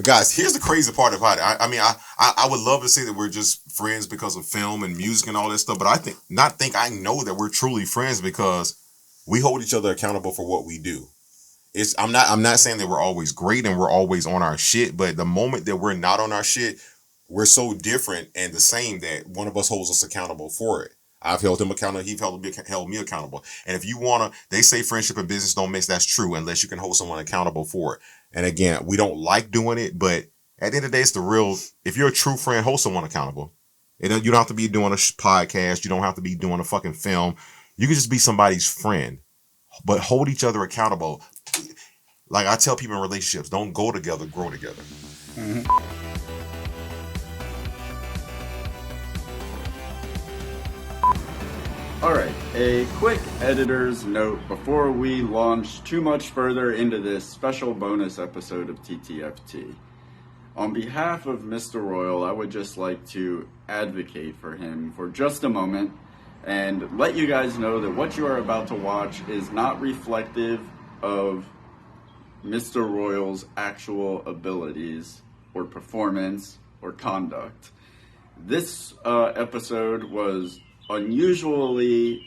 Guys, here's the crazy part about it. I would love to say that we're just friends because of film and music and all that stuff, but I know that we're truly friends because we hold each other accountable for what we do. I'm not saying that we're always great and we're always on our shit, but the moment that we're not on our shit, we're so different and the same that one of us holds us accountable for it. I've held him accountable. Held me accountable. And if you wanna, they say friendship and business don't mix. That's true unless you can hold someone accountable for it. And again, we don't like doing it, but at the end of the day, it's the real. If you're a true friend, hold someone accountable. You don't have to be doing a podcast. You don't have to be doing a fucking film. You can just be somebody's friend, but hold each other accountable. Like I tell people in relationships, don't go together, grow together. Mm-hmm. Alright, a quick editor's note before we launch too much further into this special bonus episode of TTFT. On behalf of Mr. Royal, I would just like to advocate for him for just a moment and let you guys know that what you are about to watch is not reflective of Mr. Royal's actual abilities or performance or conduct. This episode was unusually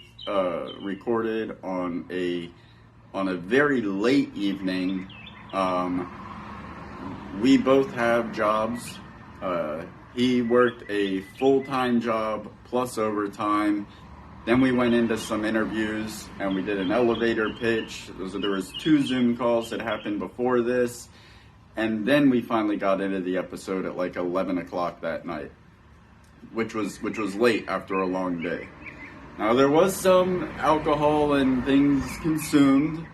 recorded on a very late evening. We both have jobs. He worked a full-time job plus overtime. Then we went into some interviews and we did an elevator pitch. There was 2 Zoom calls that happened before this. And then we finally got into the episode at like 11 o'clock that night, which was late after a long day. Now there was some alcohol and things consumed,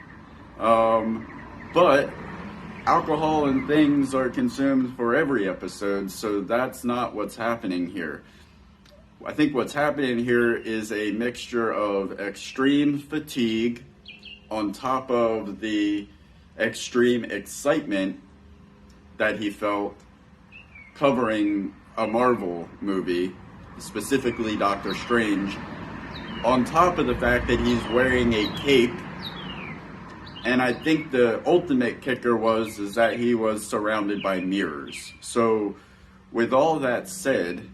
but alcohol and things are consumed for every episode, so that's not what's happening here. I think what's happening here is a mixture of extreme fatigue on top of the extreme excitement that he felt covering a Marvel movie, specifically Doctor Strange, on top of the fact that he's wearing a cape. And I think the ultimate kicker is that he was surrounded by mirrors. So with all that said,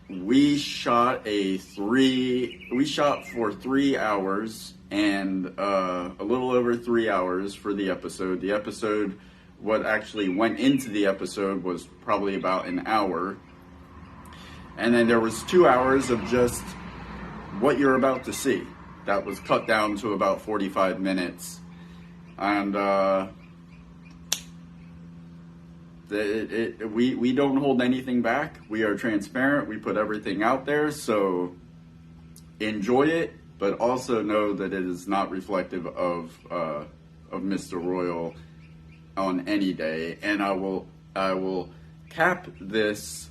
we shot for 3 hours and a little over 3 hours for the episode. The episode, what actually went into the episode was probably about an hour. And then there was 2 hours of just what you're about to see. That was cut down to about 45 minutes. And we don't hold anything back. We are transparent. We put everything out there. So enjoy it, but also know that it is not reflective of Mr. Royal on any day. And I will cap this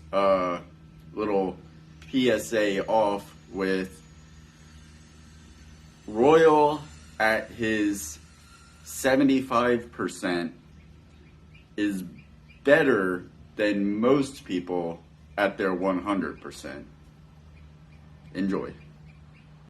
little PSA off with Royal at his 75% is better than most people at their 100%. Enjoy.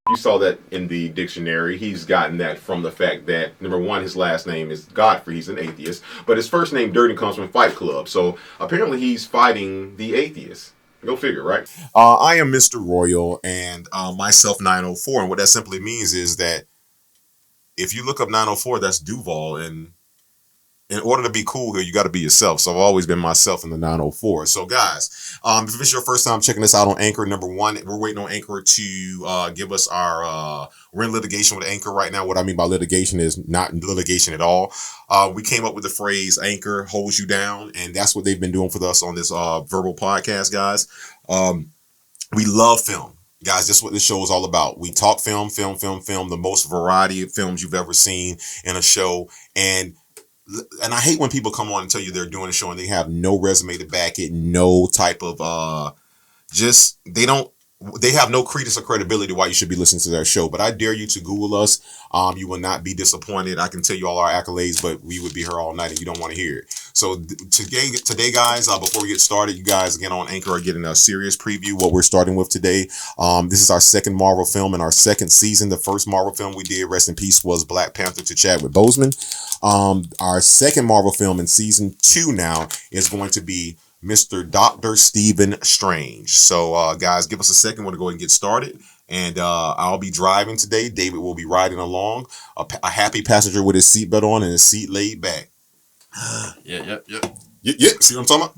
You saw that in the dictionary. He's gotten that from the fact that, number one, his last name is Godfrey. He's an atheist. But his first name, Durden, comes from Fight Club. So apparently he's fighting the atheists. Go figure, right? I am Mr. Royal and myself 904. And what that simply means is that if you look up 904, that's Duval. And in order to be cool here, you got to be yourself. So I've always been myself in the 904. So guys, if this is your first time checking this out on Anchor, number one, we're waiting on Anchor to give us our, we're in litigation with Anchor right now. What I mean by litigation is not litigation at all. We came up with the phrase Anchor holds you down. And that's what they've been doing for us on this verbal podcast, guys. We love film. Guys, this is what this show is all about. We talk film, the most variety of films you've ever seen in a show. And I hate when people come on and tell you they're doing a show and they have no resume to back it, no type of, they don't they have no credence or credibility why you should be listening to their show. But I dare you to Google us. You will not be disappointed. I can tell you all our accolades, but we would be here all night and you don't want to hear it. So today, guys, before we get started, you guys again on Anchor are getting a serious preview. What we're starting with today. This is our second Marvel film in our second season. The first Marvel film we did, rest in peace, was Black Panther to Chadwick Boseman. Our second Marvel film in season 2 now is going to be Mr. Dr. Stephen Strange. So, guys, give us a second. We're going to go ahead and get started. And I'll be driving today. David will be riding along. A happy passenger with his seatbelt on and his seat laid back. Yeah. See what I'm talking about?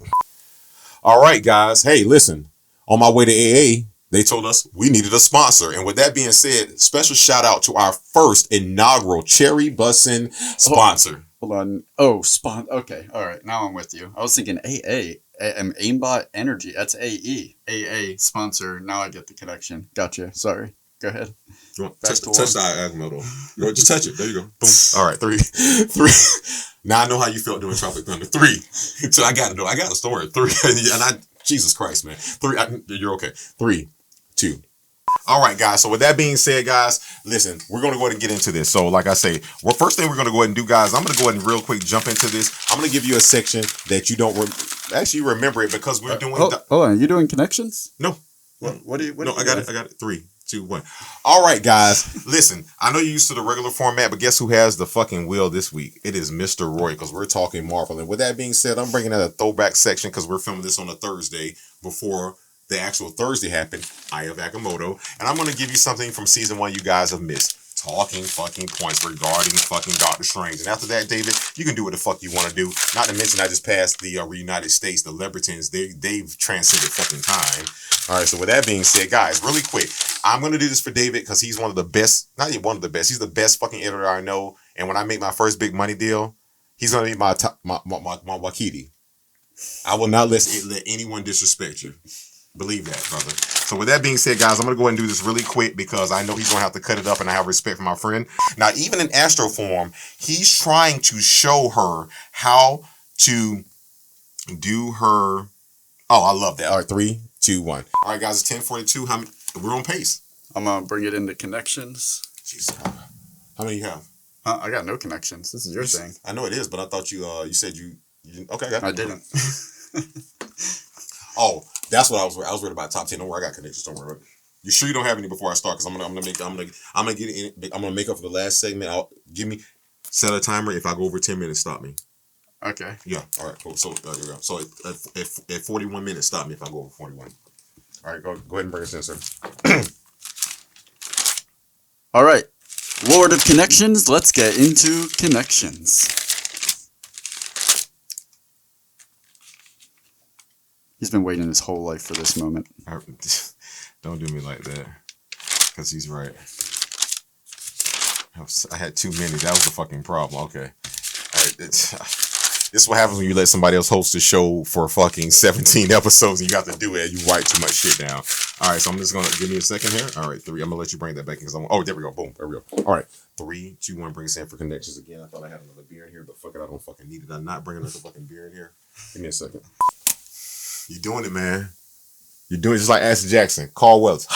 All right, guys. Hey, listen. On my way to AA, they told us we needed a sponsor. And with that being said, special shout out to our first inaugural Cherry Bussin' sponsor. Hold on. Oh, Okay. All right. Now I'm with you. I was thinking AA. Aimbot Energy. That's AE. AA sponsor. Now I get the connection. Gotcha. Sorry. Go ahead. You want touch the Agamotto. Just touch it. There you go. Boom. All right. Three. Now I know how you felt doing Tropic Thunder. 3. So I got to know. I got a story. 3. And Jesus Christ, man. 3. You're okay. 3, 2. All right, guys. So with that being said, guys, listen, we're going to go ahead and get into this. So like I say, first thing we're going to go ahead and do, guys, I'm going to go ahead and real quick jump into this. I'm going to give you a section that you don't actually remember it because we're doing. Hold on. You doing connections? No. What do you? No, I got it. 3, 2, 1. All right, guys. Listen, I know you're used to the regular format, but guess who has the fucking wheel this week? It is Mr. Roy, because we're talking Marvel. And with that being said, I'm bringing out a throwback section because we're filming this on a Thursday before the actual Thursday happened. Eye of Agamotto. And I'm going to give you something from season 1 you guys have missed. Talking fucking points regarding fucking Doctor Strange. And after that, David, you can do what the fuck you want to do. Not to mention, I just passed the Reunited States, the Libertines. They've transcended fucking time. All right, so with that being said, guys, really quick, I'm going to do this for David because he's one of the best, not even one of the best, he's the best fucking editor I know. And when I make my first big money deal, he's going to be my Wakiti. I will not let anyone disrespect you. Believe that, brother. So with that being said, guys, I'm going to go ahead and do this really quick because I know he's going to have to cut it up and I have respect for my friend. Now, even in Astro form, he's trying to show her how to do her. Oh, I love that. All right, 3, 2, 1. All right, guys, it's 10:42. We're on pace. I'm going to bring it into connections. Jesus. How many you have? I got no connections. This is your thing. I know it is, but I thought you said you didn't. Okay, I got it. I didn't. Oh, that's what I was worried about. Top 10. Don't worry, I got connections. Don't worry. You sure you don't have any before I start? Because I'm gonna make up for the last segment. Set a timer. If I go over 10 minutes, stop me. Okay. Yeah. All right. Cool. So there you go. So at 41 minutes, stop me if I go over 41. All right. Go ahead and bring us in, sir. All right. Lord of Connections. Let's get into connections. He's been waiting his whole life for this moment. Don't do me like that. Because he's right. I had too many. That was the fucking problem. Okay. All right. This is what happens when you let somebody else host a show for fucking 17 episodes and you got to do it and you write too much shit down. All right. So I'm just going to give me a second here. All right. 3. I'm going to let you bring that back in because oh, there we go. Boom. There we go. All right. 3, 2, 1. Bring us in for connections again. I thought I had another beer in here, but fuck it. I don't fucking need it. I'm not bringing another fucking beer in here. Give me a second. You're doing it, man. You're doing it just like Ashley Jackson. Carl Weathers.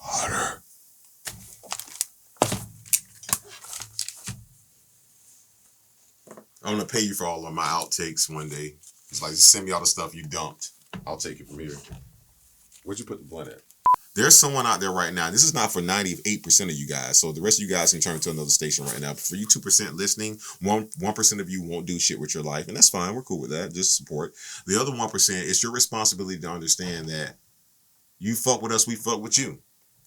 Harder. I'm going to pay you for all of my outtakes one day. It's like, just send me all the stuff you dumped. I'll take it from here. Where'd you put the blunt at? There's someone out there right now. This is not for 98% of you guys. So the rest of you guys can turn to another station right now. But for you 2% listening, 1% of you won't do shit with your life. And that's fine. We're cool with that. Just support. The other 1%, it's your responsibility to understand that you fuck with us, we fuck with you.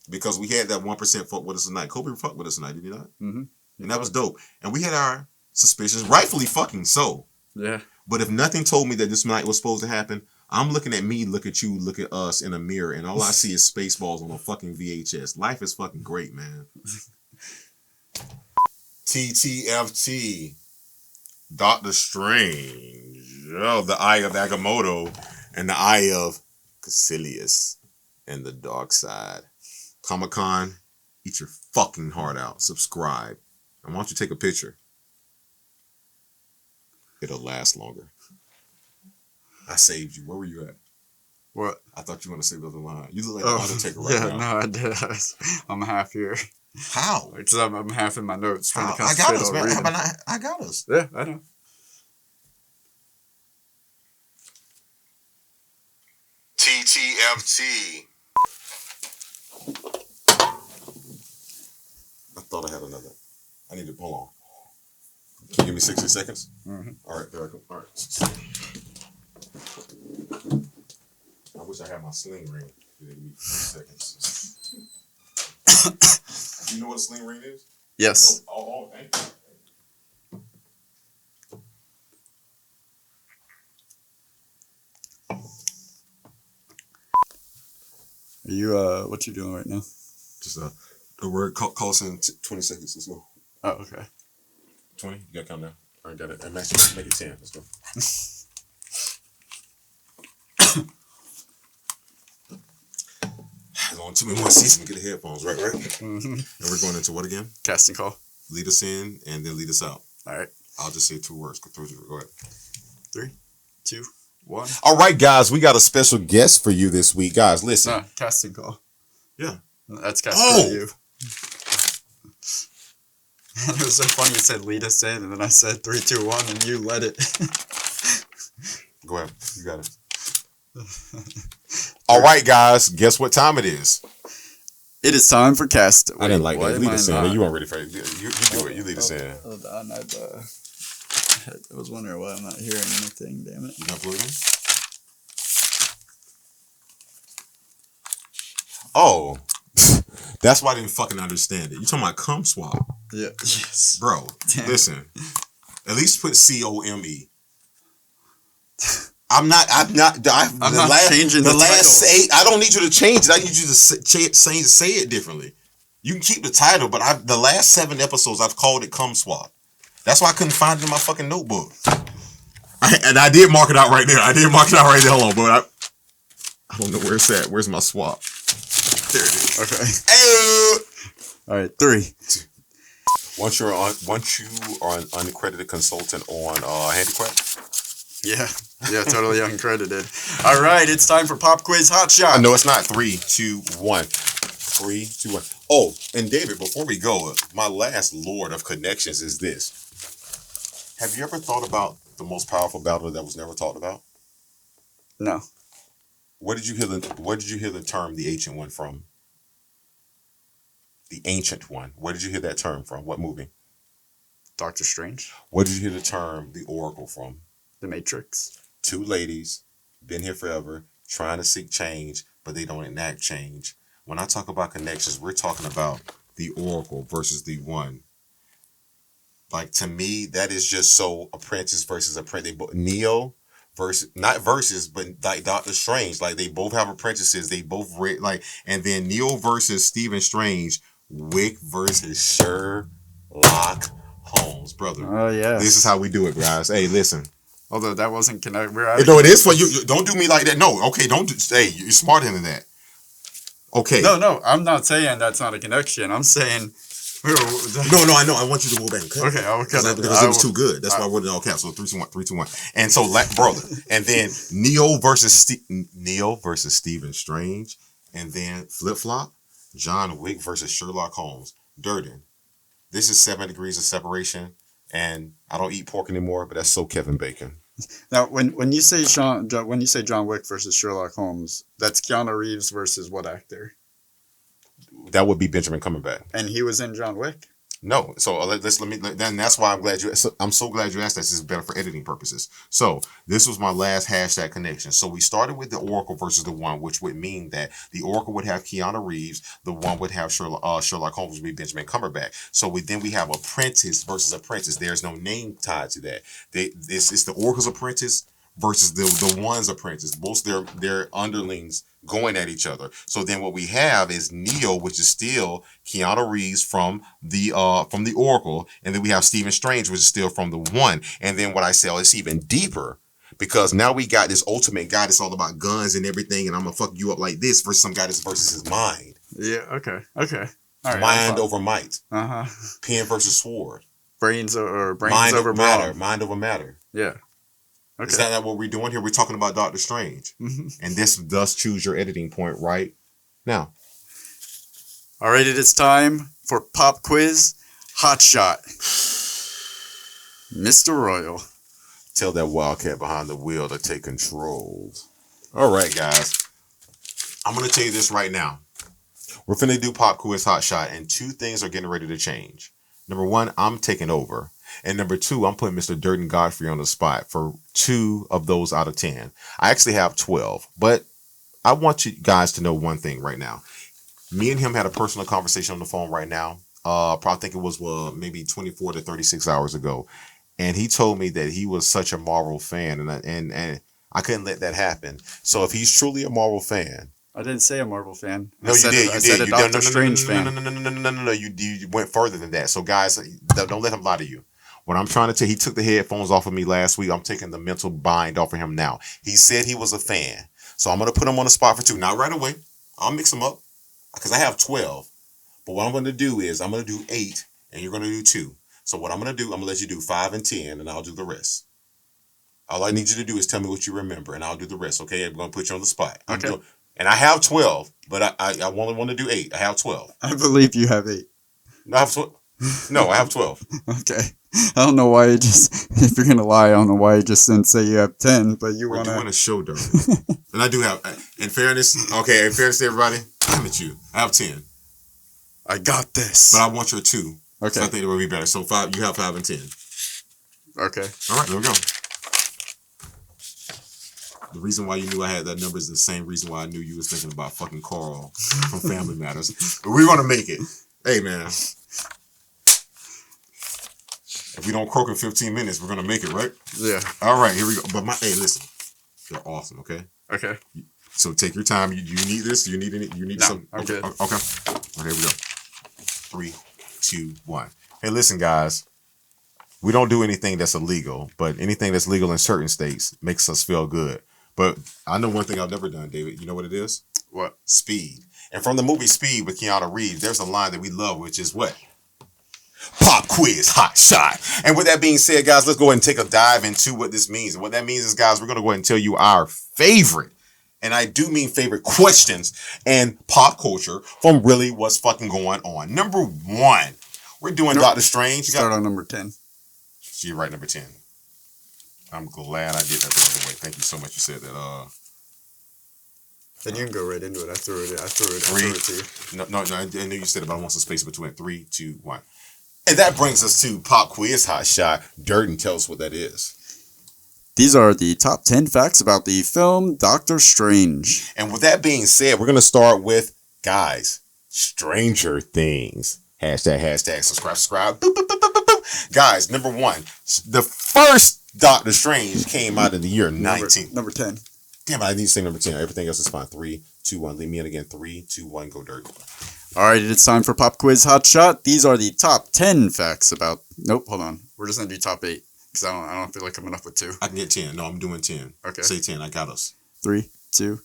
Because we had that 1% fuck with us tonight. Kobe fucked with us tonight, did he not? Mm-hmm. And that was dope. And we had our suspicions, rightfully fucking so. Yeah. But if nothing told me that this night was supposed to happen, I'm looking at me, look at you, look at us in a mirror, and all I see is Spaceballs on a fucking VHS. Life is fucking great, man. TTFT. Doctor Strange. Oh, the Eye of Agamotto and the Eye of Caecilius and the Dark Side. Comic-Con, eat your fucking heart out. Subscribe. And why don't you take a picture? It'll last longer. I saved you. Where were you at? What? I thought you were going to say the other line. You look like the Undertaker right yeah, now. no, I did. I'm half here. How? Because I'm half in my notes trying to I got concentrate us, on man. reading. I got us. Yeah, I know. TTFT. I thought I had another. I need to pull on. Can you give me 60 seconds? Mm-hmm. All right, there I go. All right. I wish I had my sling ring. Give me 3 seconds. Do you know what a sling ring is? Yes. Nope. Oh, thank you. Are you, what you doing right now? Just a word. Call us in 20 seconds. Let's go. Oh, okay. 20? You got to come now. All right, got it. And make it 10. Let's go. There's only 2 more seasons to get the headphones, right? Mm-hmm. And we're going into what again? Casting call. Lead us in and then lead us out. All right. I'll just say 2 words. Go ahead. 3, 2, 1. All right, guys. We got a special guest for you this week. Guys, listen. No, casting call. Yeah. That's casting call to you. And it was so funny you said lead us in, and then I said 3, 2, 1, and you led it. Go ahead. You got it. All right, guys. Guess what time it is? It is time for cast. I didn't like that. Lead us in. not? You weren't ready for it. You do it. You lead us in. Hold on. I was wondering why I'm not hearing anything. Damn it. You got plugged in? Oh. That's why I didn't fucking understand it. You talking about cum swap? Yeah. Yes. Bro, Damn. listen. At least put COME. I'm not changing the last title. 8. I don't need you to change it. I need you to say it differently. You can keep the title, but the last 7 episodes I've called it cum swap. That's why I couldn't find it in my fucking notebook. And I did mark it out right there. Hold on, but I don't know where it's at. Where's my swap? There it is. Okay. Hey. All right. 3. Once you are an uncredited consultant on handicraft. Yeah. Yeah. Totally uncredited. All right. It's time for Pop Quiz Hot Shot. No, it's not. 3, 2, 1. 3, 2, 1. Oh, and David, before we go, my last lord of connections is this. Have you ever thought about the most powerful battle that was never talked about? No. Where did you hear the term the ancient one from? The ancient one. Where did you hear that term from? What movie? Doctor Strange. Where did you hear the term the oracle from? The Matrix. 2 ladies, been here forever, trying to seek change, but they don't enact change. When I talk about connections, we're talking about the oracle versus the one. Like, to me, that is just so apprentice versus apprentice. Neo versus, not versus, but like Doctor Strange. Like, they both have apprentices. They both read, like, and then Neo versus Stephen Strange. Wick versus Sherlock Holmes, brother. Oh, yeah. This is how we do it, guys. Hey, listen. Although that wasn't connected. No, it is for you. Don't do me like that. No, okay, don't do. Hey, you're smarter than that. Okay. No, I'm not saying that's not a connection. I'm saying. No, I know. I want you to go back and cut. Okay, I will cut it. Because it was too good. That's why I wrote it all caps. So 3, 2, 1, 3, 2, 1. And so, brother, and then Neo versus Stephen Strange, and then flip flop, John Wick versus Sherlock Holmes. Durden. This is 7 degrees of separation, and I don't eat pork anymore. But that's so Kevin Bacon. Now, when you say John Wick versus Sherlock Holmes, that's Keanu Reeves versus what actor? That would be Benjamin Cumberbatch. And he was in John Wick? No. So then that's why I'm so glad you asked that. This is better for editing purposes. So this was my last hashtag connection. So we started with the Oracle versus the one, which would mean that the Oracle would have Keanu Reeves, the one would have Sherlock Holmes would be Benjamin Cumberbatch. So we have apprentice versus apprentice. There's no name tied to that. It's the Oracle's apprentice versus the one's apprentice. Both their underlings going at each other. So then what we have is Neo, which is still Keanu Reeves from the Oracle, and then we have Stephen Strange, which is still from the one. And then what I say, it's even deeper, because now we got this ultimate guy that's all about guns and everything, and I'm gonna fuck you up like this, versus some guy that's versus his mind. Yeah. Okay. All right. Mind over might. Pen versus sword. Brains over mind matter. Mind over matter. Yeah. Is that not what we're doing here? We're talking about Doctor Strange. And this does choose your editing point right now. All right, it is time for Pop Quiz Hot Shot. Mr. Royal. Tell that wildcat behind the wheel to take control. All right, guys. I'm going to tell you this right now. We're finna do Pop Quiz Hot Shot, and two things are getting ready to change. Number one, I'm taking over. And number two, I'm putting Mr. Durden Godfrey on the spot for 2 of those out of 10. I actually have 12, but I want you guys to know one thing right now. Me and him had a personal conversation on the phone right now. Probably think it was maybe 24 to 36 hours ago. And he told me that he was such a Marvel fan, and I couldn't let that happen. So if he's truly a Marvel fan, I didn't say a Marvel fan. No, you did. I said a Doctor Strange fan. No. You went further than that. So guys, don't let him lie to you. What I'm trying to tell, he took the headphones off of me last week. I'm taking the mental bind off of him now. He said he was a fan. So I'm going to put him on the spot for 2. Not right away. I'll mix them up because I have 12. But what I'm going to do is I'm going to do 8 and you're going to do 2. So what I'm going to do, I'm going to let you do 5 and 10 and I'll do the rest. All I need you to do is tell me what you remember and I'll do the rest. Okay. I'm going to put you on the spot. Okay. And I have 12, but I only want to do 8. I have 12. I believe you have 8. No, I have 12. No, I have 12. Okay. I don't know why you just, if you're going to lie, I don't know why you just didn't say you have 10, but you want to. We're doing a show, Durden. And I do have, in fairness to everybody, damn it you, I have 10. I got this. But I want your 2. Okay. So I think it would be better. So 5, you have 5 and 10. Okay. All right, there we go. The reason why you knew I had that number is the same reason why I knew you was thinking about fucking Carl from Family Matters. But we're going to make it. Hey, man. If we don't croak in 15 minutes, we're going to make it, right? Yeah. All right, here we go. But hey, listen. They're awesome, okay? Okay. So take your time. You need this? You need it? You need some? Okay. Okay. All right, here we go. 3, 2, 1. Hey, listen, guys. We don't do anything that's illegal, but anything that's legal in certain states makes us feel good. But I know one thing I've never done, David. You know what it is? What? Speed. And from the movie Speed with Keanu Reeves, there's a line that we love, which is what? Pop quiz, hot shot. And with that being said, guys, let's go ahead and take a dive into what this means. And what that means is, guys, we're going to go ahead and tell you our favorite, and I do mean favorite, questions and pop culture from really what's fucking going on. Number 1, we're doing Doctor Strange. Start on number 10. So you're right, number 10. I'm glad I did that the other way. Thank you so much. You said that. Then you can go right into it. I threw it to you. No, I knew you said it, but I want some space between 3, 2, 1. And that brings us to Pop Quiz Hot Shot. Durden, tell us what that is. These are the top 10 facts about the film Doctor Strange. And with that being said, we're going to start with, guys, Stranger Things. Hashtag, subscribe. Boop, boop, boop, boop, boop, boop. Guys, number 1, the first Doctor Strange came out in the year 19. Number 10. Damn, I need to say number 10. Everything else is fine. 3, 2, 1. Leave me in again. 3, 2, 1. Go Durden. All right, it's time for Pop Quiz Hot Shot. These are the top 10 facts about... Nope, hold on. We're just going to do top 8 because I don't feel like coming up with 2. I can get 10. No, I'm doing 10. Okay. Say 10. I got us. 3, 2.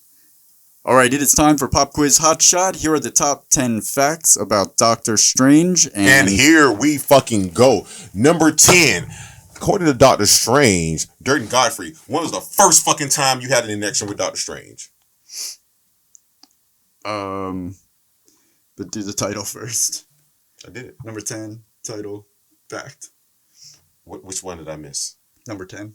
All right, it is time for Pop Quiz Hot Shot. Here are the top 10 facts about Doctor Strange. And here we fucking go. Number 10. According to Doctor Strange, Durden Godfrey, when was the first fucking time you had an connection with Doctor Strange? But do the title first. I did it. Number 10, title, fact. Which one did I miss? Number 10.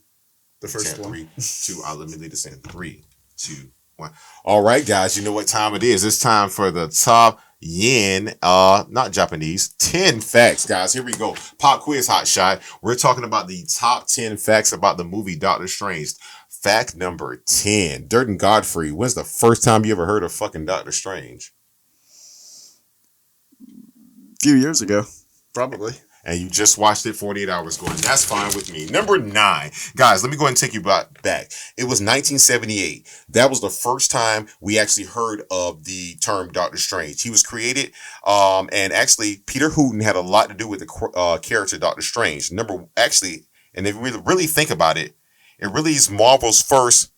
The first 10, one. 3, 2. Let me lead this in. 3, 2, 1. All right, guys. You know what time it is. It's time for the top yen, not Japanese, 10 facts, guys. Here we go. Pop quiz hot shot. We're talking about the top 10 facts about the movie Doctor Strange. Fact number 10. Durden Godfrey, when's the first time you ever heard of fucking Doctor Strange? Few years ago, probably. And you just watched it 48 hours ago, and that's fine with me. Number 9. Guys, let me go ahead and take you back. It was 1978. That was the first time we actually heard of the term Doctor Strange. He was created, and actually, Peter Hooton had a lot to do with the character Doctor Strange. And if you really think about it, it really is Marvel's first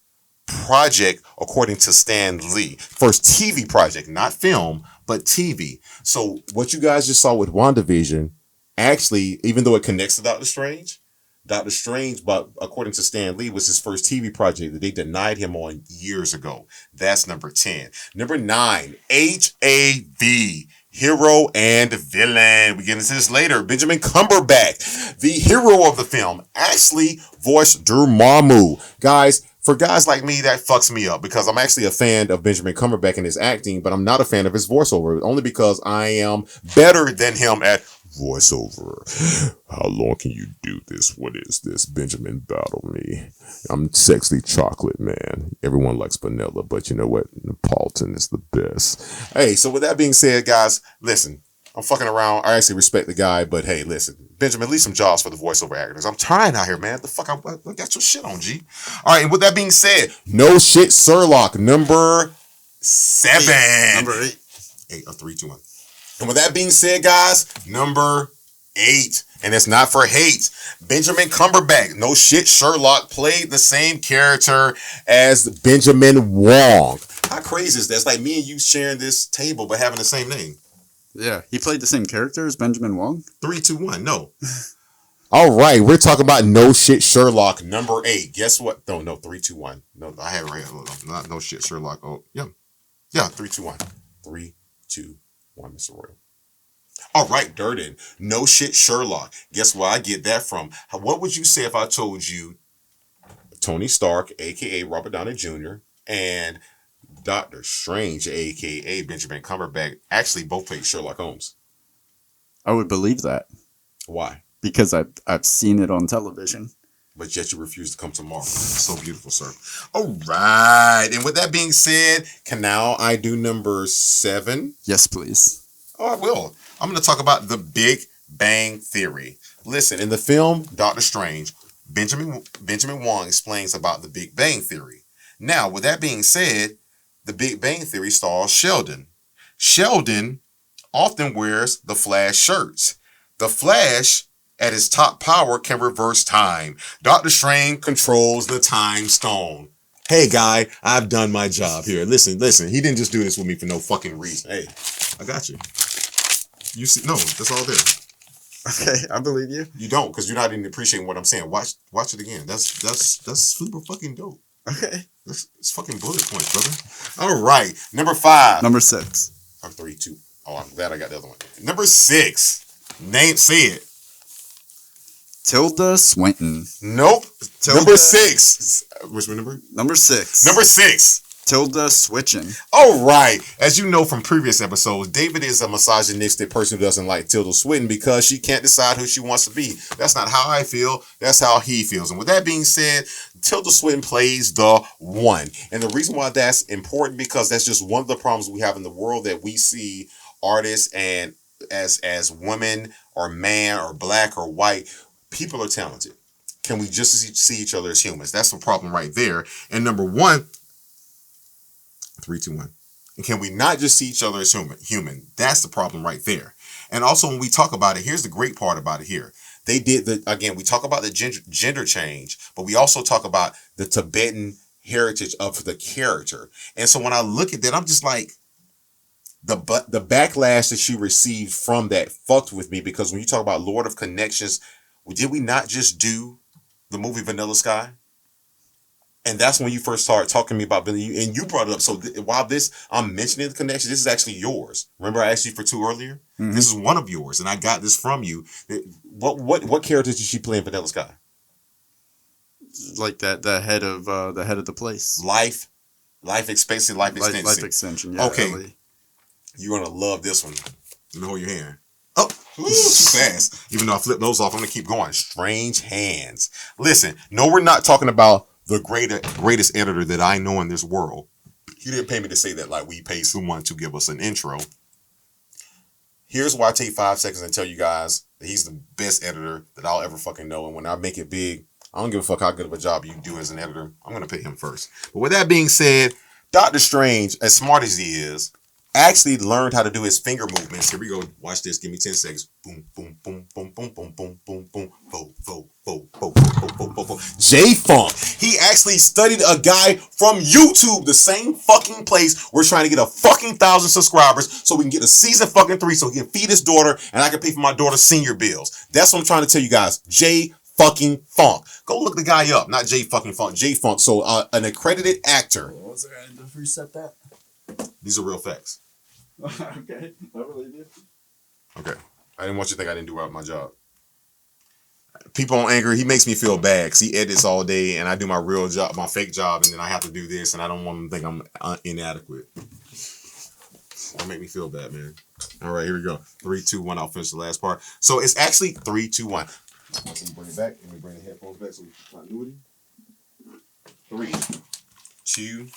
project, according to Stan Lee. First TV project, not film, but TV. So what you guys just saw with WandaVision, actually, even though it connects to Doctor Strange, Doctor Strange, but according to Stan Lee, was his first TV project that they denied him on years ago. That's number 10. Number 9, HAV. Hero and villain. We get into this later. Benjamin Cumberbatch, the hero of the film, actually voiced Dormammu. Guys, for guys like me, that fucks me up because I'm actually a fan of Benjamin Cumberbatch and his acting, but I'm not a fan of his voiceover, only because I am better than him at voiceover. How long can you do this? What is this? Benjamin, battle me. I'm sexy chocolate, man. Everyone likes vanilla, but you know what? Neapolitan is the best. Hey, so with that being said, guys, listen, I'm fucking around. I actually respect the guy, but hey, listen, Benjamin, leave some jobs for the voiceover actors. I'm trying out here, man. The fuck, I got your shit on, G. All right, and with that being said, no shit, Sherlock, number 7. Number 8. 8, 3, 2, 1. And with that being said, guys, number 8, and it's not for hate, Benjamin Cumberbatch, no shit, Sherlock, played the same character as Benjamin Wong. How crazy is that? It's like me and you sharing this table but having the same name. Yeah, he played the same character as Benjamin Wong? 3, 2, 1, no. All right, we're talking about no shit, Sherlock, number 8. Guess what? No, 3, 2, 1. No, I have it right here. Not no shit, Sherlock. Oh, yeah. Yeah, 3, 2, 1. 3, 2, 1, Mr. Royal. All right, Durden. No shit, Sherlock. Guess where I get that from? What would you say if I told you Tony Stark, a.k.a. Robert Downey Jr., and Doctor Strange, a.k.a. Benjamin Cumberbatch, actually both played Sherlock Holmes? I would believe that. Why? Because I've seen it on television. But yet you refuse to come tomorrow. So beautiful, sir. All right. And with that being said, can now I do number 7? Yes, please. Oh, I will. I'm going to talk about the Big Bang Theory. Listen, in the film Doctor Strange, Benjamin Wong explains about the Big Bang Theory. Now, with that being said, the Big Bang Theory stars Sheldon. Sheldon often wears the Flash shirts. The Flash, at his top power, can reverse time. Doctor Strange controls the time stone. Hey, guy, I've done my job here. Listen. He didn't just do this with me for no fucking reason. Hey, I got you. You see, no, that's all there. Okay, I believe you. You don't, because you're not even appreciating what I'm saying. Watch it again. That's super fucking dope. Okay. It's fucking bullet points, brother. All right, number 5. Number 6. I'm 3, 2. Oh, I'm glad I got the other one. Number 6. Name, say it. Tilda Swinton. Nope. Number 6. What's my number? Number 6. Number 6. Tilda switching. All right. As you know from previous episodes, David is a misogynistic person who doesn't like Tilda Swinton because she can't decide who she wants to be. That's not how I feel. That's how he feels. And with that being said, Tilda Swinton plays the one. And the reason why that's important, because that's just one of the problems we have in the world, that we see artists and as women or man or black or white, people are talented. Can we just see each other as humans? That's the problem right there. And number 1, 3, 2, 1. And can we not just see each other as human? That's the problem right there. And also, when we talk about it, here's the great part about it here. They did we talk about the gender change, but we also talk about the Tibetan heritage of the character. And so when I look at that, I'm just like, the backlash that she received from that fucked with me, because when you talk about Lord of Connections, did we not just do the movie Vanilla Sky? And that's when you first started talking to me about Vanilla, and you brought it up. So while I'm mentioning the connection, this is actually yours. Remember I asked you for 2 earlier? Mm-hmm. This is one of yours, and I got this from you. What character did she play in Vanilla Sky? Like the head of the place. Life expectancy, life extension. Life extension, yeah. Okay. Really. You're going to love this one. Let me hold your hand. Oh, too fast. Even though I flipped those off, I'm going to keep going. Strange Hands. Listen, no, we're not talking about the greatest editor that I know in this world. He didn't pay me to say that like we paid someone to give us an intro. Here's why I take 5 seconds and tell you guys that he's the best editor that I'll ever fucking know. And when I make it big, I don't give a fuck how good of a job you do as an editor. I'm going to pick him first. But with that being said, Doctor Strange, as smart as he is, actually learned how to do his finger movements. Here we go. Watch this. Give me 10 seconds. Boom, boom, boom, boom, boom, boom, boom, boom, boom. Bo, bo, bo, bo, bo, bo, bo, bo. J-Funk. He actually studied a guy from YouTube, the same fucking place. We're trying to get a fucking 1,000 subscribers so we can get a season fucking 3 so he can feed his daughter and I can pay for my daughter's senior bills. That's what I'm trying to tell you guys. J-Funk. fucking Funk. Go look the guy up. Not J fucking Funk. J Funk. So an accredited actor. What was it? Just reset that. These are real facts. Okay, I believe you. Okay. I didn't want you to think I didn't do my job. People on Anchor, he makes me feel bad because he edits all day and I do my real job, my fake job, and then I have to do this and I don't want him to think I'm inadequate. Don't make me feel bad, man. All right, here we go. 3, 2, 1. I'll finish the last part. So it's actually 3, 2, 1. Let me bring it back. Let me bring the headphones back so we can continuity. 3, 2.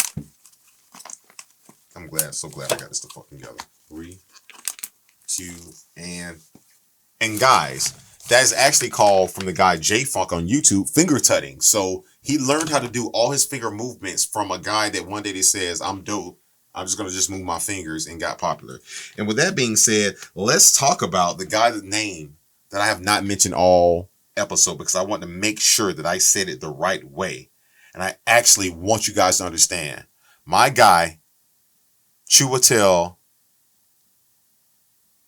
I'm so glad I got this to fucking together. 3, 2, and guys, that is actually called from the guy J Funk on YouTube, finger tutting. So he learned how to do all his finger movements from a guy that one day he says, I'm dope. I'm just going to just move my fingers, and got popular. And with that being said, let's talk about the guy's name that I have not mentioned all episode because I want to make sure that I said it the right way. And I actually want you guys to understand. My guy, Chiwetel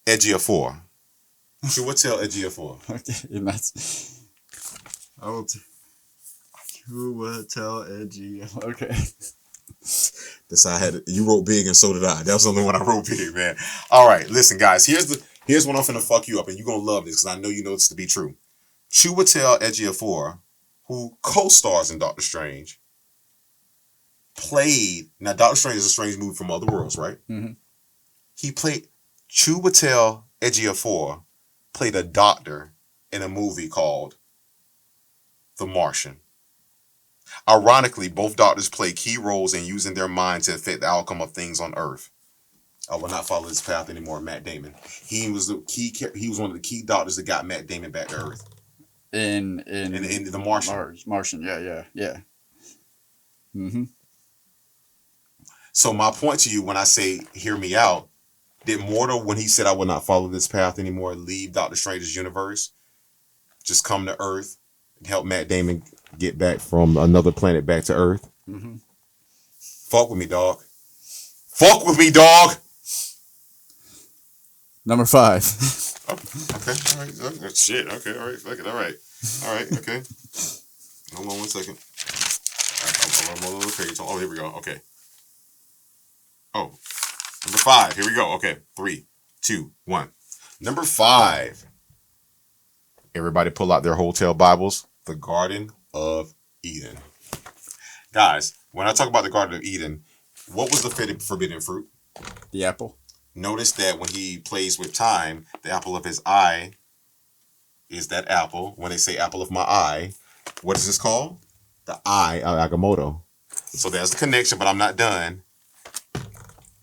Ejiofor. Chiwetel Ejiofor. Okay, and that's. I will. Chiwetel Ejiofor. Okay. This I had. You wrote big, and so did I. That was the only one I wrote big, man. All right, listen, guys. Here's one I'm finna fuck you up, and you're gonna love this because I know you know this to be true. Chiwetel Ejiofor, who co-stars in Doctor Strange, played. Now, Doctor Strange is a strange movie from other worlds, right? Mm-hmm. He played. Chiwetel Ejiofor played a doctor in a movie called The Martian. Ironically, both doctors play key roles in using their mind to affect the outcome of things on Earth. I will not follow this path anymore. Matt Damon. He was one of the key doctors that got Matt Damon back to Earth. In The Martian. Martian. Yeah. Mm-hmm. So my point to you when I say hear me out, did Mortal, when he said I will not follow this path anymore, leave Doctor Strange's universe, just come to Earth and help Matt Damon get back from another planet back to Earth? Mm-hmm. Fuck with me, dog. Fuck with me, dog. Number 5. Okay, all right. Shit. Okay, all right. Fuck it. All right. Okay. Hold on 1 second. I'm on a little page. Oh, here we go. Okay. Oh, number 5. Here we go. Okay, 3, 2, 1. Number 5. Everybody pull out their hotel Bibles. The Garden of Eden. Guys, when I talk about the Garden of Eden, what was the forbidden fruit? The apple. Notice that when he plays with time, the apple of his eye is that apple. When they say apple of my eye, what is this called? The eye of Agamotto. So there's the connection, but I'm not done.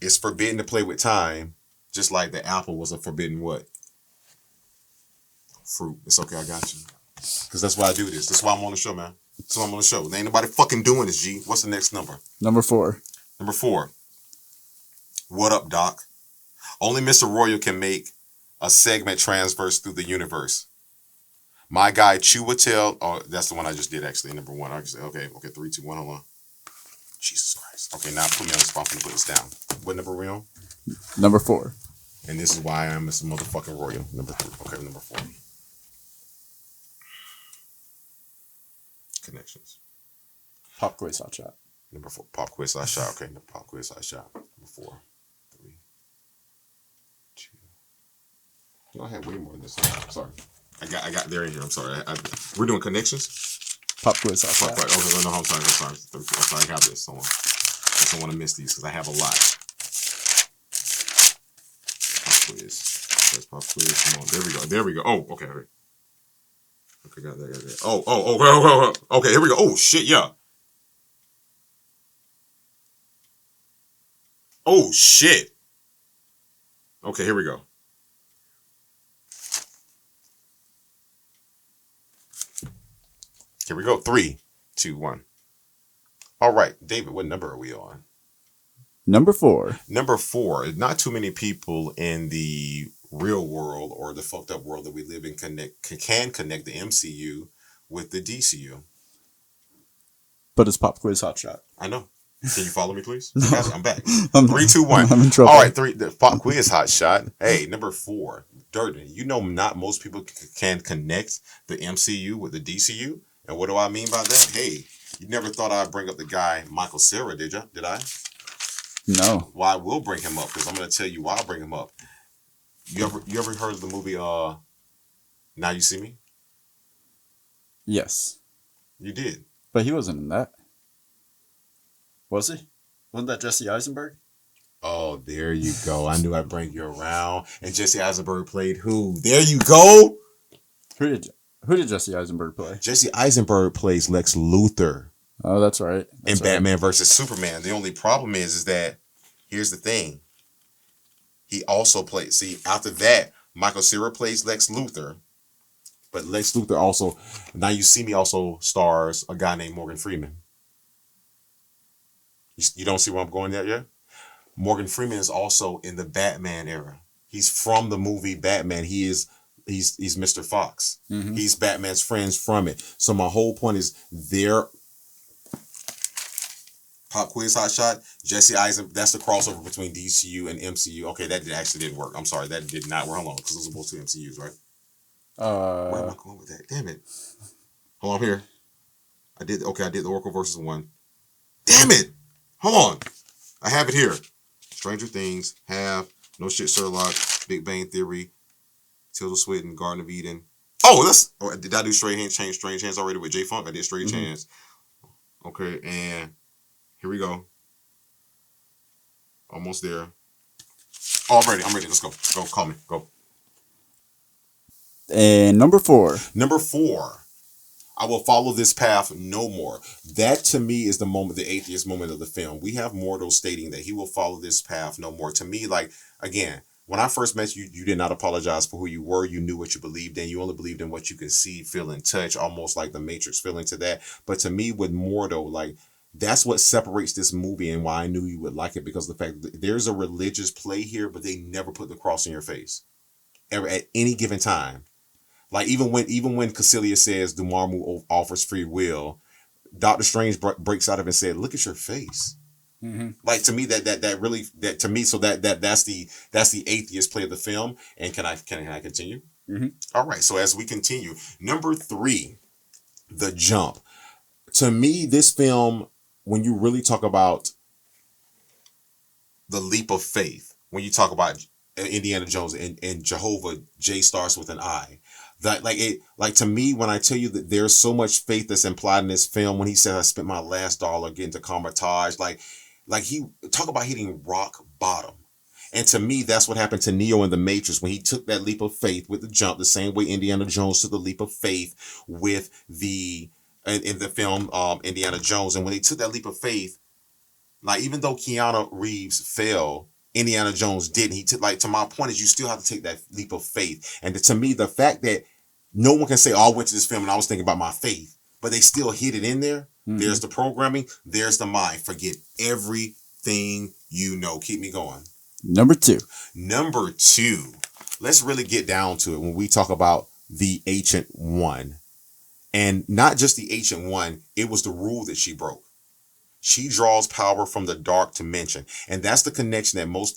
It's forbidden to play with time, just like the apple was a forbidden what? Fruit. It's okay, I got you. Because that's why I do this. That's why I'm on the show, man. That's why I'm on the show. There ain't nobody fucking doing this, G. What's the next number? Number 4. Number 4. What up, Doc? Only Mr. Royal can make a segment transverse through the universe. My guy, Chiwetel. Oh, that's the one I just did, actually. Number 1. Okay, 3, 2, 1. Hold on. Jesus Christ. Okay, now put me on the spot. I'm going to put this down. What number are we on? Number 4. And this is why I'm Mr. Motherfucking Royal. Number 3. Okay, number 4. Connections. Pop quiz hot shot. Number 4. Pop quiz hot shot. Okay, pop quiz hot shot. Number 4. 3, 2. You know, I had way more than this. Sorry. I got there in here. I'm sorry. We're doing connections. Pop quiz hot shot. Okay, no, I'm sorry. I got this. Hold on. I don't want to miss these because I have a lot. Pop quiz. There's pop quiz. Come on. There we go. Oh, okay. Okay, got that. Oh. Okay, here we go. Oh, shit, yeah. Oh, shit. Okay, here we go. Here we go. 3, 2, 1. All right, David, what number are we on? Number 4. Number 4. Not too many people in the real world or the fucked up world that we live in can connect the MCU with the DCU. But it's pop quiz hot shot. I know. Can you follow me, please? No. I'm back. I'm, 3, 2, 1. I'm in trouble. All right, the pop quiz hot shot. Hey, number 4, Durden. You know, not most people can connect the MCU with the DCU. And what do I mean by that? Hey, you never thought I'd bring up the guy Michael Cera, did you? Did I? No. Well, I will bring him up because I'm going to tell you why I'll bring him up. You ever heard of the movie Now You See Me? Yes. You did. But he wasn't in that. Was he? Wasn't that Jesse Eisenberg? Oh, there you go. I knew I'd bring you around. And Jesse Eisenberg played who? There you go. Who did Jesse Eisenberg play? Jesse Eisenberg plays Lex Luthor Oh, that's right. in Batman versus Superman. The only problem is that, here's the thing. He also played, see, after that, Michael Cera plays Lex Luthor. But Lex Luthor also, Now You See Me also stars a guy named Morgan Freeman. You don't see where I'm going there yet? Morgan Freeman is also in the Batman era. He's from the movie Batman. He's Mr. Fox. Mm-hmm. He's Batman's friends from it. So my whole point is their pop quiz hot shot. Jesse Eisenberg. That's the crossover between DCU and MCU. Okay, that actually didn't work. I'm sorry, that did not work. Hold on, because those are both two MCUs, right? Where am I going with that? Damn it! Hold on here. I did the Oracle versus one. Damn it! Hold on. I have it here. Stranger Things, No Shit Sherlock, Big Bang Theory, Tilda Swinton, Garden of Eden. Did I do Strange Hands already with J Funk? I did Strange Hands. Okay, and here we go. Almost there. Oh, I'm ready. Let's go. Go, call me. Go. And number 4. Number 4. I will follow this path no more. That to me is the moment, the atheist moment of the film. We have Mordo stating that he will follow this path no more. To me, like, again, when I first met you, you did not apologize for who you were. You knew what you believed in. You only believed in what you could see, feel, and touch, almost like the Matrix feeling to that. But to me, with Mordo, like, that's what separates this movie and why I knew you would like it, because of the fact that there's a religious play here, but they never put the cross in your face ever at any given time. Like even when Cassilia says Dormammu offers free will, Doctor Strange breaks out of it and said, "Look at your face." Mm-hmm. Like to me, that's the atheist play of the film. And can I continue? Mm-hmm. All right. So as we continue, number 3, The Jump. To me, this film, when you really talk about the leap of faith, when you talk about Indiana Jones and Jehovah, J starts with an I. That to me, when I tell you that there's so much faith that's implied in this film, when he says I spent my last dollar getting to Comatage, like he talk about hitting rock bottom. And to me, that's what happened to Neo in the Matrix when he took that leap of faith with the jump, the same way Indiana Jones took the leap of faith with in the film Indiana Jones. And when they took that leap of faith, like even though Keanu Reeves fell, Indiana Jones didn't. He took, like, to my point is you still have to take that leap of faith. And to me, the fact that no one can say, oh, I went to this film and I was thinking about my faith, but they still hit it in there. Mm-hmm. There's the programming. There's the mind. Forget everything you know. Keep me going. Number 2. Let's really get down to it when we talk about the Ancient One. And not just the Ancient One, it was the rule that she broke. She draws power from the dark dimension. And that's the connection that most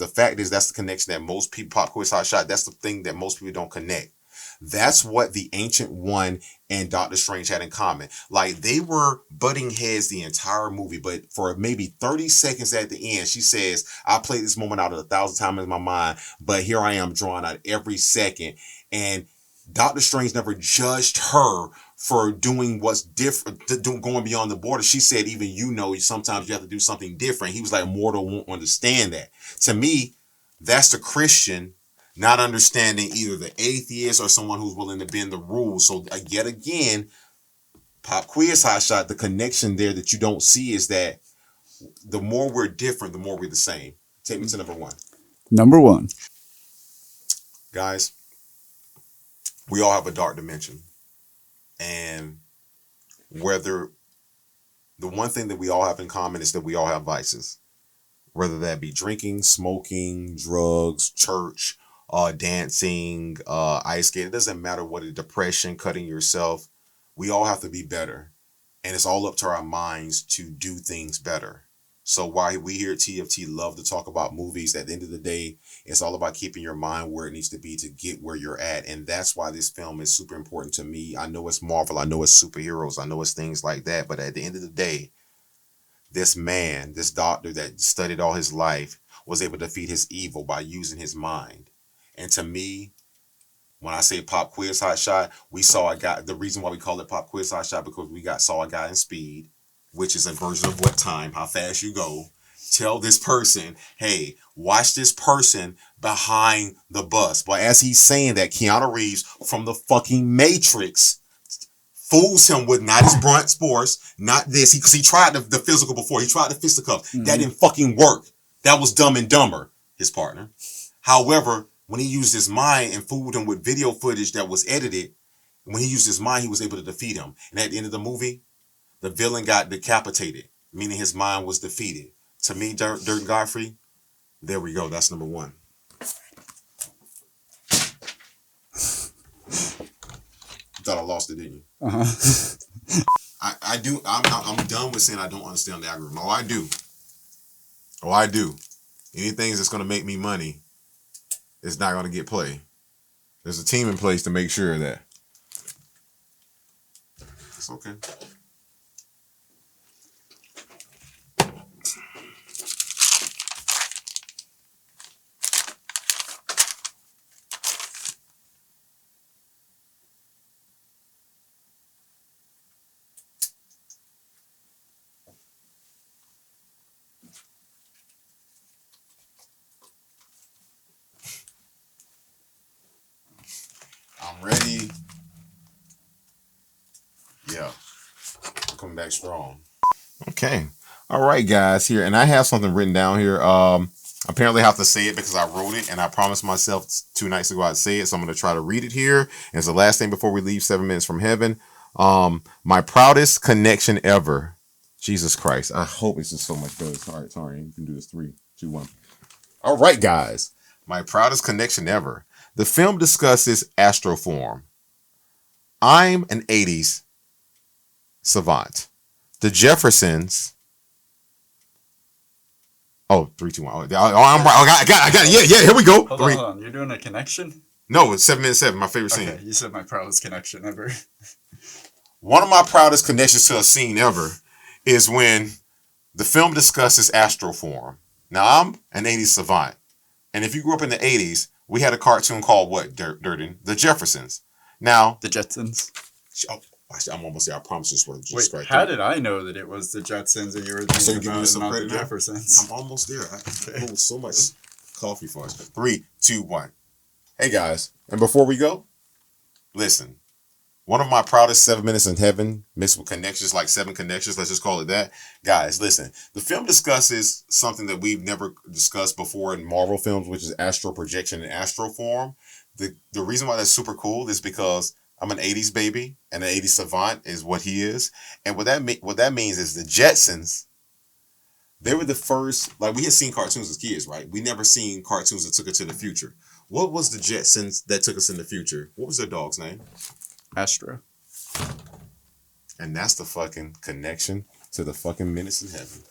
people, Pop Quiz Hot Shot, that's the thing that most people don't connect. That's what the Ancient One and Doctor Strange had in common. Like, they were butting heads the entire movie, but for maybe 30 seconds at the end, she says, I played this moment out 1,000 times in my mind, but here I am drawing out every second. And Doctor Strange never judged her for doing what's different, going beyond the border. She said, even sometimes you have to do something different. He was like, mortal won't understand that. To me, that's the Christian not understanding either the atheist or someone who's willing to bend the rules. So yet again, Pop Quiz Hot Shot, the connection there that you don't see is that the more we're different, the more we're the same. Take me to number 1. Number 1. Guys, we all have a dark dimension. And whether the one thing that we all have in common is that we all have vices, whether that be drinking, smoking, drugs, church, dancing, ice skating. It doesn't matter what, a depression, cutting yourself. We all have to be better. And it's all up to our minds to do things better. So why we here at TFT love to talk about movies, at the end of the day, it's all about keeping your mind where it needs to be to get where you're at. And that's why this film is super important to me. I know it's Marvel. I know it's superheroes. I know it's things like that. But at the end of the day, this man, this doctor that studied all his life, was able to defeat his evil by using his mind. And to me, when I say pop quiz hot shot, we saw a guy. The reason why we call it pop quiz hot shot because saw a guy in Speed, which is a version of what time, how fast you go. Tell this person, hey, watch this person behind the bus. But as he's saying that, Keanu Reeves from the fucking Matrix fools him with not his brunt sports, not this. Because he tried the physical before. He tried the fisticuff. Mm-hmm. That didn't fucking work. That was Dumb and Dumber, his partner. However, when he used his mind and fooled him with video footage that was edited, when he used his mind, he was able to defeat him. And at the end of the movie, the villain got decapitated, meaning his mind was defeated. To me, Durden Godfrey, there we go. That's number one. You thought I lost it, didn't you? Uh-huh. I do. I'm done with saying I don't understand the algorithm. Oh, I do. Oh, I do. Anything that's going to make me money is not going to get play. There's a team in place to make sure that it's okay. I'm ready. Yeah. I'm coming back strong. Okay. All right, guys, here. And I have something written down here. Apparently I have to say it because I wrote it and I promised myself 2 nights ago I'd say it. So I'm going to try to read it here. And it's the last thing before we leave 7 minutes from heaven. My proudest connection ever. Jesus Christ. I hope this is so much better. Sorry. You can do this 3, 2, 1. All right, guys. My proudest connection ever. The film discusses astroform. I'm an 80s savant. The Jeffersons. Oh, 3, 2, 1. I got it. Yeah, here we go. Hold on. You're doing a connection? No, it's 7 minutes 7, my favorite scene. Okay, you said my proudest connection ever. One of my proudest connections to a scene ever is when the film discusses astroform. Now, I'm an 80s savant. And if you grew up in the 80s, we had a cartoon called what, Durden? The Jeffersons. Now... The Jetsons. Oh, I'm almost there. I promise this was just right there. How did I know that it was the Jetsons and you were thinking about it, not the Jeffersons? I'm almost there. I hold so much coffee for us. 3, 2, 1. Hey, guys. And before we go, listen. One of my proudest 7 minutes in heaven, mixed with connections, like 7 connections, let's just call it that. Guys, listen. The film discusses something that we've never discussed before in Marvel films, which is astral projection and astroform. The reason why that's super cool is because I'm an 80s baby, and an 80s savant is what he is. And what that means is the Jetsons, they were the first, like we had seen cartoons as kids, right? We never seen cartoons that took us to the future. What was the Jetsons that took us in the future? What was their dog's name? Astro. And that's the fucking connection to the fucking minutes in heaven.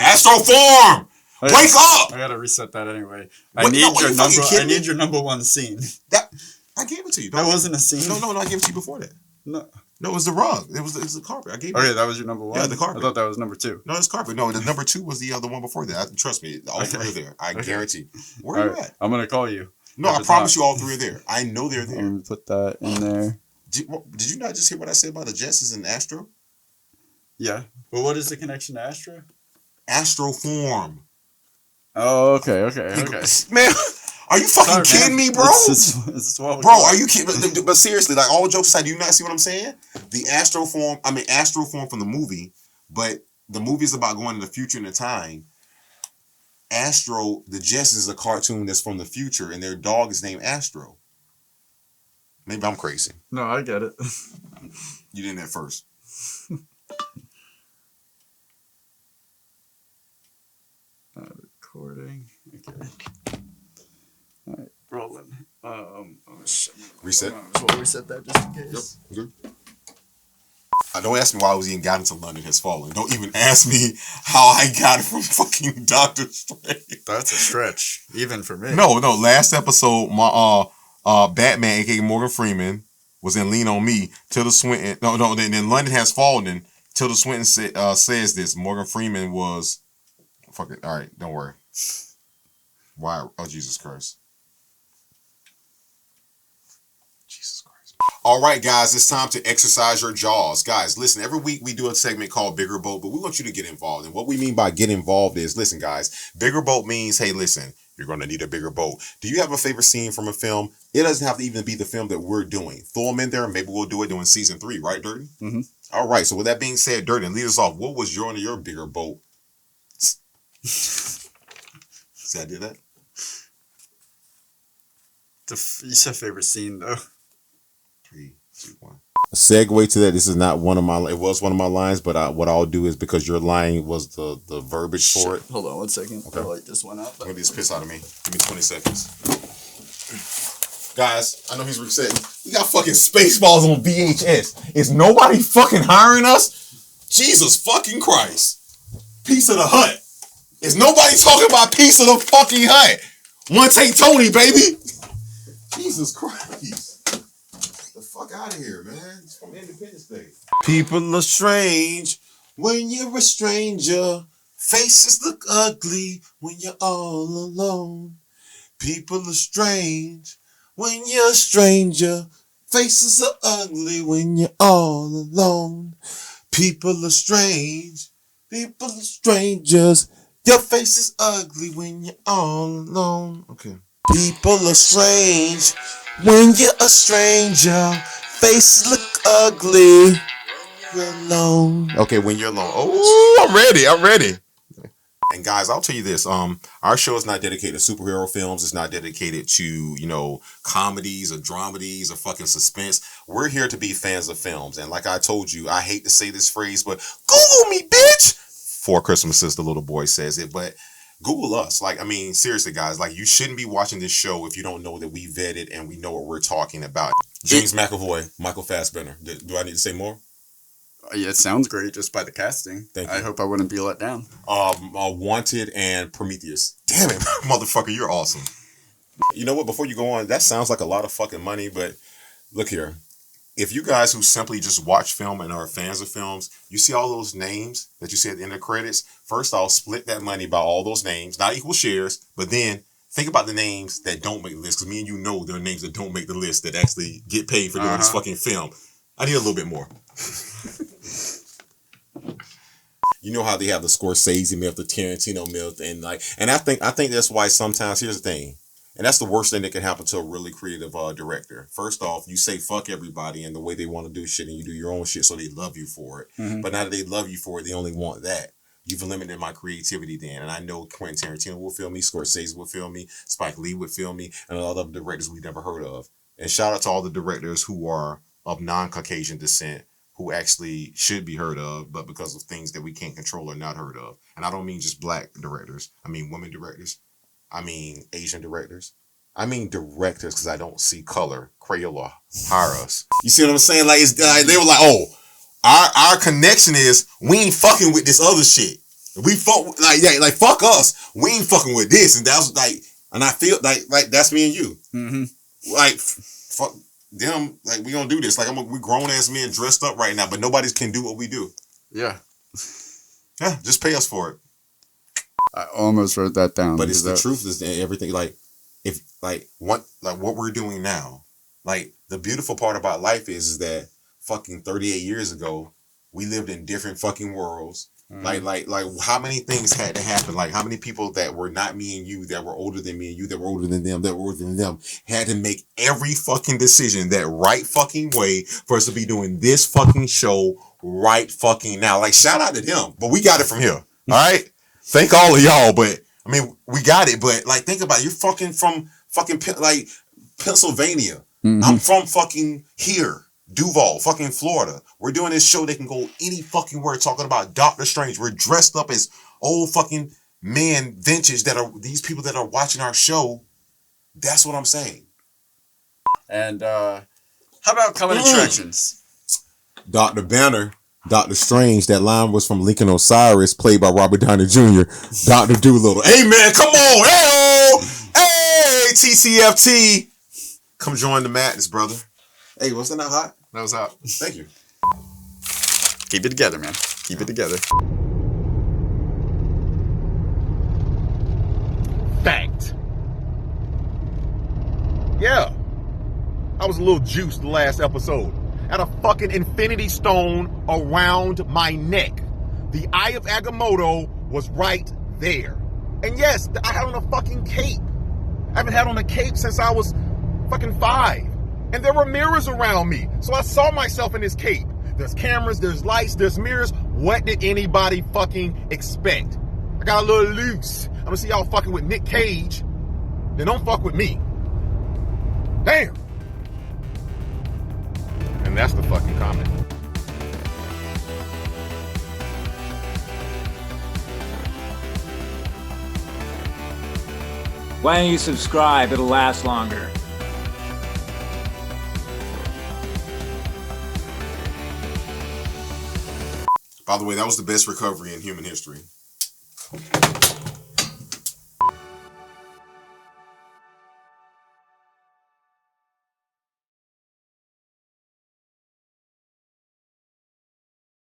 Astroform! Wake up! I gotta reset that anyway. I need your number one scene. I gave it to you. That wasn't a scene. No, I gave it to you before that. No, it was the rug. It was the carpet. I gave it. Okay, that was your number 1? Yeah, the carpet. I thought that was number 2. No, it's carpet. No, the number 2 was the other one before that. Trust me, all 3 are there. I guarantee. Where are you at? I'm gonna call you. No, I promise you all 3 are there. I know they're there. I'm gonna put that in there. Did you not just hear what I said about the Jetsons and Astro? Yeah. Well, what is the connection to Astro? Astroform. Oh, okay. Man, are you fucking kidding me, bro? Bro, are you kidding? But seriously, like all jokes aside, do you not see what I'm saying? The astroform from the movie, but the movie is about going in the future in the time. Astro, the Jetsons is a cartoon that's from the future, and their dog is named Astro. Maybe I'm crazy. No, I get it. You didn't at first. Recording. Okay. All right, rolling. Reset. We'll reset that just in case. Yep. Good. Don't ask me why I was even got into London Has Fallen. Don't even ask me how I got it from fucking Doctor Strange. That's a stretch, even for me. No. Last episode, my Batman, aka Morgan Freeman, was in Lean on Me. Tilda Swinton. No. Then London Has Fallen. Tilda Swinton says this. Morgan Freeman was. Fuck it. All right, don't worry. Why? Oh, Jesus Christ. Jesus Christ. All right, guys, it's time to exercise your jaws. Guys, listen, every week we do a segment called Bigger Boat, but we want you to get involved. And what we mean by get involved is, listen, guys, bigger boat means, hey, listen, you're going to need a bigger boat. Do you have a favorite scene from a film? It doesn't have to even be the film that we're doing. Throw them in there, and maybe we'll do it during season 3, right, Durden? Mm-hmm. All right, so with that being said, Durden, lead us off. What was your bigger boat? See, I did that? You said favorite scene, though. 3, 2, 1. A segue to that. This is not one of my. It was one of my lines, but what I'll do is because your line was the verbiage for it. Hold on 1 second. Okay. I'll light this one up. Don't get this piss out of me. Give me 20 seconds. Guys, I know he's resetting. We got fucking Spaceballs on VHS. Is nobody fucking hiring us? Jesus fucking Christ. Piece of the Hut. Is nobody talking about Piece of the fucking Hut? One take Tony, baby. Jesus Christ. Get the fuck out of here, man. It's from Independence Day. People are strange when you're a stranger. Faces look ugly when you're all alone. People are strange when you're a stranger. Faces are ugly when you're all alone. People are strange. People are strangers. Your face is ugly when you're all alone. Okay. People are strange when you're a stranger. Faces look ugly when you're alone. Okay, when you're alone. Oh, I'm ready. And guys, I'll tell you this. Our show is not dedicated to superhero films. It's not dedicated to, comedies or dramedies or fucking suspense. We're here to be fans of films. And like I told you, I hate to say this phrase, but Google me, bitch. 4 Christmases, the little boy says it, but Google us. Seriously, guys, you shouldn't be watching this show if you don't know that we vetted and we know what we're talking about. James McAvoy, Michael Fassbender. Do I need to say more? Yeah, it sounds great just by the casting. Thank you. I hope I wouldn't be let down. Wanted and Prometheus. Damn it, motherfucker, you're awesome. You know what? Before you go on, that sounds like a lot of fucking money, but look here. If you guys who simply just watch film and are fans of films, you see all those names that you see at the end of the credits, first off, split that money by all those names, not equal shares, but then think about the names that don't make the list, because me and you know there are names that don't make the list that actually get paid for doing this fucking film. I need a little bit more. You know how they have the Scorsese myth, the Tarantino myth, and I think that's why sometimes, here's the thing, and that's the worst thing that can happen to a really creative director. First off, you say fuck everybody and the way they want to do shit, and you do your own shit so they love you for it. Mm-hmm. But now that they love you for it, they only want that. You've eliminated my creativity then. And I know Quentin Tarantino will feel me, Scorsese will feel me, Spike Lee would feel me, and a lot of directors we've never heard of. And shout out to all the directors who are of non-Caucasian descent who actually should be heard of, but because of things that we can't control are not heard of. And I don't mean just black directors. I mean women directors. I mean Asian directors. I mean directors because I don't see color. Crayola, hire us. You see what I'm saying? They were like, oh, our connection is we ain't fucking with this other shit. We fuck fuck us. We ain't fucking with this. And that was and I feel like that's me and you. Mm-hmm. Fuck them. We gonna do this. We grown ass men dressed up right now, but nobody can do what we do. Yeah. Yeah, just pay us for it. I almost wrote that down. But it's the truth is everything what we're doing now. The beautiful part about life is that fucking 38 years ago, we lived in different fucking worlds. Mm-hmm. How many things had to happen? How many people that were not me and you, that were older than me and you, that were older than them, that were older than them, had to make every fucking decision that right fucking way for us to be doing this fucking show right fucking now. Shout out to them. But we got it from here. All right? Thank all of y'all, but we got it. But think about it. You're fucking from fucking Pennsylvania. Mm-hmm. I'm from fucking here. Duval, fucking Florida. We're doing this show that can go any fucking where, talking about Doctor Strange. We're dressed up as old fucking men, vintage, that are these people that are watching our show. That's what I'm saying. And how about coming attractions? Dr. Banner Doctor Strange, that line was from Lincoln Osiris, played by Robert Downey Jr. Dr. Doolittle. Hey, man, come on. Hey, TTFT. Come join the madness, brother. Hey, wasn't that hot? That was hot. Thank you. Keep it together, man. Keep it together. Fact. Yeah. I was a little juiced the last episode. Had a fucking infinity stone around my neck. The Eye of Agamotto was right there. And yes, I had on a fucking cape. I haven't had on a cape since I was fucking 5. And there were mirrors around me. So I saw myself in this cape. There's cameras, there's lights, there's mirrors. What did anybody fucking expect? I got a little loose. I'm gonna see y'all fucking with Nick Cage. Then don't fuck with me. Damn. And that's the fucking comment. Why don't you subscribe? It'll last longer. By the way, that was the best recovery in human history.